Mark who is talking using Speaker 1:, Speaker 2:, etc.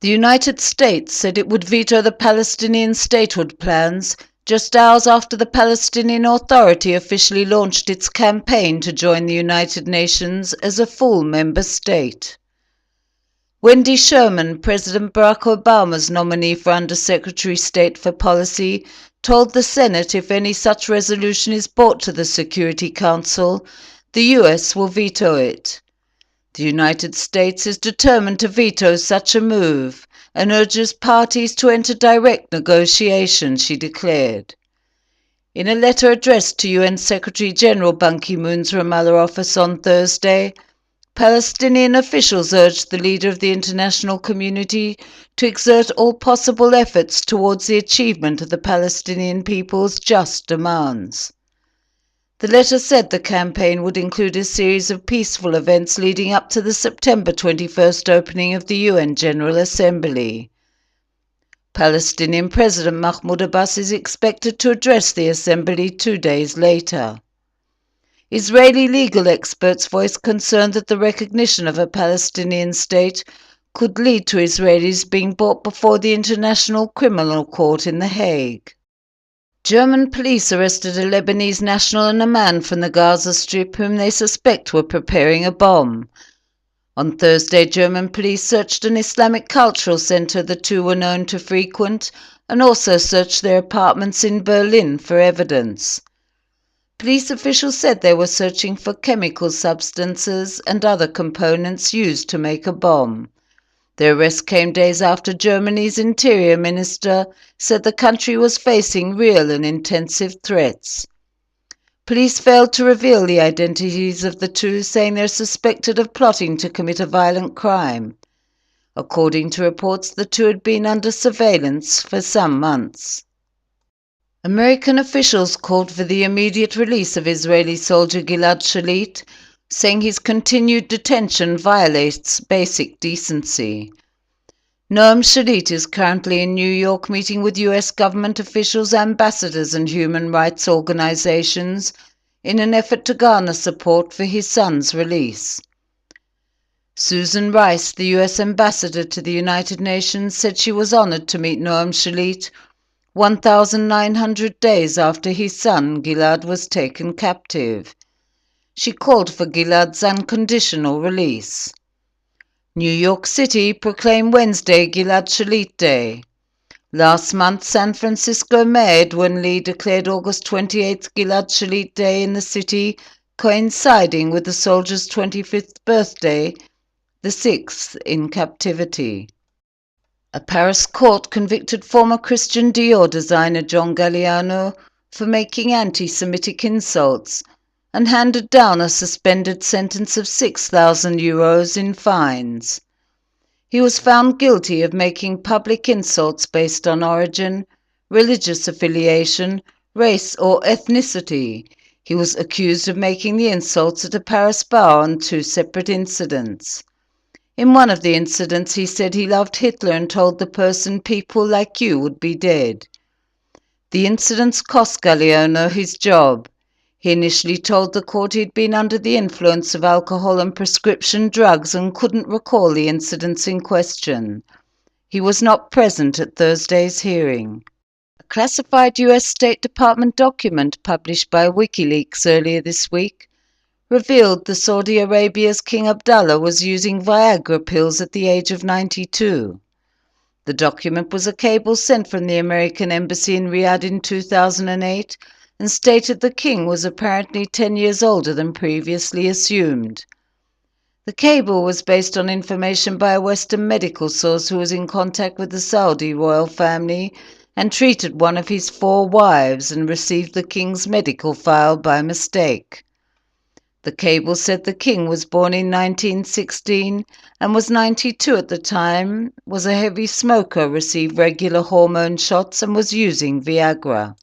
Speaker 1: The United States said it would veto the Palestinian statehood plans just hours after the Palestinian Authority officially launched its campaign to join the United Nations as a full member state. Wendy Sherman, President Barack Obama's nominee for Undersecretary of State for Policy, told the Senate if any such resolution is brought to the Security Council, the U.S. will veto it. The United States is determined to veto such a move and urges parties to enter direct negotiation, she declared. In a letter addressed to UN Secretary-General Ban Ki-moon's Ramallah office on Thursday, Palestinian officials urged the leader of the international community to exert all possible efforts towards the achievement of the Palestinian people's just demands. The letter said the campaign would include a series of peaceful events leading up to the September 21st opening of the UN General Assembly. Palestinian President Mahmoud Abbas is expected to address the assembly 2 days later. Israeli legal experts voiced concern that the recognition of a Palestinian state could lead to Israelis being brought before the International Criminal Court in The Hague. German police arrested a Lebanese national and a man from the Gaza Strip whom they suspect were preparing a bomb. On Thursday, German police searched an Islamic cultural center the two were known to frequent and also searched their apartments in Berlin for evidence. Police officials said they were searching for chemical substances and other components used to make a bomb. The arrest came days after Germany's interior minister said the country was facing real and intensive threats. Police failed to reveal the identities of the two, saying they're suspected of plotting to commit a violent crime. According to reports, the two had been under surveillance for some months. American officials called for the immediate release of Israeli soldier Gilad Shalit, saying his continued detention violates basic decency. Noam Shalit is currently in New York meeting with U.S. government officials, ambassadors and human rights organizations in an effort to garner support for his son's release. Susan Rice, the U.S. ambassador to the United Nations, said she was honored to meet Noam Shalit 1,900 days after his son Gilad was taken captive. She called for Gilad's unconditional release. New York City proclaimed Wednesday Gilad Shalit Day. Last month, San Francisco Mayor Edwin Lee declared August 28th Gilad Shalit Day in the city, coinciding with the soldier's 25th birthday, the 6th in captivity. A Paris court convicted former Christian Dior designer John Galliano for making anti-Semitic insults and handed down a suspended sentence of €6,000 in fines. He was found guilty of making public insults based on origin, religious affiliation, race or ethnicity. He was accused of making the insults at a Paris bar on 2 separate incidents. In one of the incidents, he said he loved Hitler and told the person people like you would be dead. The incidents cost Galliano his job. He initially told the court he'd been under the influence of alcohol and prescription drugs and couldn't recall the incidents in question. He was not present at Thursday's hearing. A classified U.S. State Department document published by WikiLeaks earlier this week revealed that Saudi Arabia's King Abdullah was using Viagra pills at the age of 92. The document was a cable sent from the American Embassy in Riyadh in 2008 and stated the king was apparently 10 years older than previously assumed. The cable was based on information by a Western medical source who was in contact with the Saudi royal family and treated one of his 4 wives and received the king's medical file by mistake. The cable said the king was born in 1916 and was 92 at the time, was a heavy smoker, received regular hormone shots and was using Viagra.